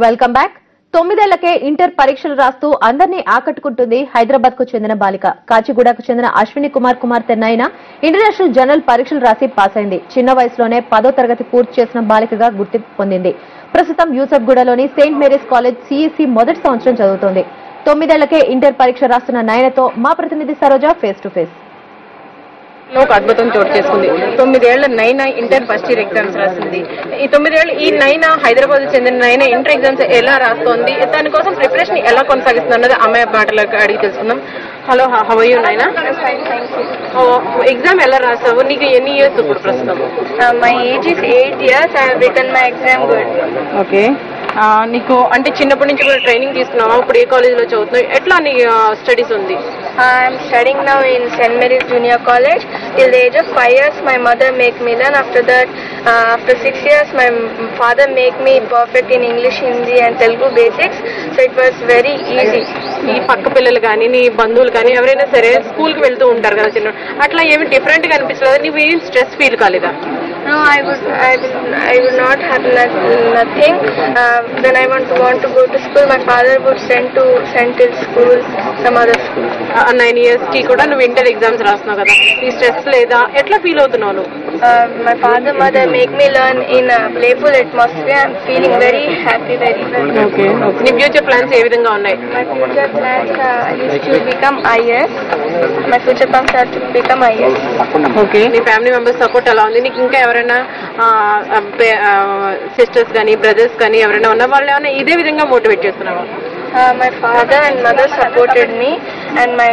Welcome back. 9 ఏళ్లకే inter పరీక్షలు రాస్తూ అందరినీ ఆకట్టుకుంటుంది హైదరాబాద్ కు చెందిన బాలిక. కాచిగూడకు చెందిన అశ్విని కుమార్ కుమార్తె నయన ఇంటర్నేషనల్ జనరల్ పరీక్షలు రాసి పాస్ అయింది. చిన్న వయసులోనే 10వ తరగతి పూర్తి చేసిన బాలికగా గుర్తింపు పొందింది. ప్రస్తుతం యూసఫ్గూడలోని సెయింట్ మేరీస్ కాలేజ్ సిఈసి మొదటి సంవత్సరం చదువుతోంది. 9 ఏళ్లకే ఇంటర్ పరీక్ష రాస్తున్న నయనతో మా ప్రతినిధి సరోజ ఫేస్ టు ఫేస్. ఒక అద్భుతం చోటు చేసుకుంది. 9 ఏళ్ల నైనా ఇంటర్ ఫస్ట్ ఇయర్ ఎగ్జామ్స్ రాసింది. ఈ 9 ఏళ్ల ఈ నైనా హైదరాబాద్ చెందిన నైనా ఇంటర్ ఎగ్జామ్స్ ఎలా రాస్తోంది, దానికోసం ప్రిపరేషన్ ఎలా కొనసాగిస్తుంది అన్నది అమ్మాయి మాటలకు అడిగి తెలుసుకుందాం. హలో, హౌ ఆర్ యూ నైనా? ఎగ్జామ్ ఎలా రాసావు? నీకు ఎన్ని ఇయర్స్ ఇప్పుడు ప్రస్తుతం? My age is 8 years. I have written my exam good. Okay, నీకు అంటే చిన్నప్పటి నుంచి కూడా ట్రైనింగ్ తీసుకున్నావా? ఇప్పుడు ఏ కాలేజ్ లో చదువుతున్నావు? ఎట్లా నీ స్టడీస్ ఉంది? I am studying now in St. Mary's Junior College. Till the age of 5 years, my mother make me learn. After that, after 6 years, my father make me perfect in English, Hindi and Telugu basics. So it was very easy. నీ పక్క పిల్లలు కానీ నీ బంధువులు కానీ ఎవరైనా సరే school కి వెళ్తూ ఉంటారు కదా చిన్న, అట్లా ఏమి డిఫరెంట్ గా అనిపించలేదు? నువ్వు ఏం స్ట్రెస్ ఫీల్ కాలేదా? No, I would not have nothing. When I want to go to school, my father would send till school, some other school. 9 years కి కూడా నువ్వు ఇంటర్ ఎగ్జామ్స్ రాస్తున్నావు కదా, ఈ స్ట్రెస్ లేదా? ఎట్లా ఫీల్ అవుతున్నావు నువ్వు? My father, mother make me learn in a playful atmosphere. I'm feeling very happy, very well. Okay. నీ ఫ్యూచర్ ప్లాన్స్ ఏ విధంగా ఉన్నాయి? My future plans is to become IAS. My future plans are to become IAS. Okay, నీ family members support ఎలా ఉంది? నీకు ఇంకా ఎవరైనా sisters కానీ బ్రదర్స్ కానీ ఎవరైనా ఉన్నా, వాళ్ళు ఏమైనా ఇదే విధంగా మోటివేట్ చేస్తున్నావా? My father and mother supported me, and my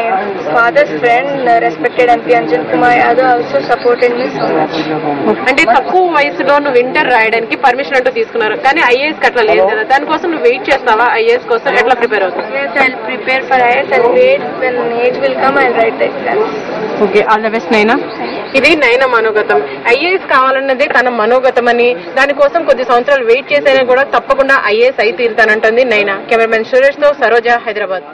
father's friend, respected MP Anjan Kumar Yadav, also supported me so much. అంటే తక్కువ వయసులో నువ్వు ఇంటర్ రాయడానికి పర్మిషన్ అంటూ తీసుకున్నారు, కానీ ఐఏఎస్ కి అట్లా లేదు కదా, దానికోసం నువ్వు వెయిట్ చేస్తావా? ఐఏఎస్ కోసం ఎట్లా ప్రిపేర్ అవుతావు? Yes, I'll prepare for IAS. I'll wait. When age will come, I'll write the exams. Okay, all the best నైనా. ఇది నైనా మనోగతం. ఐఏఎస్ కావాలన్నదే తన మనోగతం అని, దానికోసం కొద్ది సంవత్సరాలు వెయిట్ చేసైనా కూడా తప్పకుండా ఐఏఎస్ అయి తీరుతానంటుంది నైనా. కెమెరామెన్ సురేష్ తో సరోజ, హైదరాబాద్.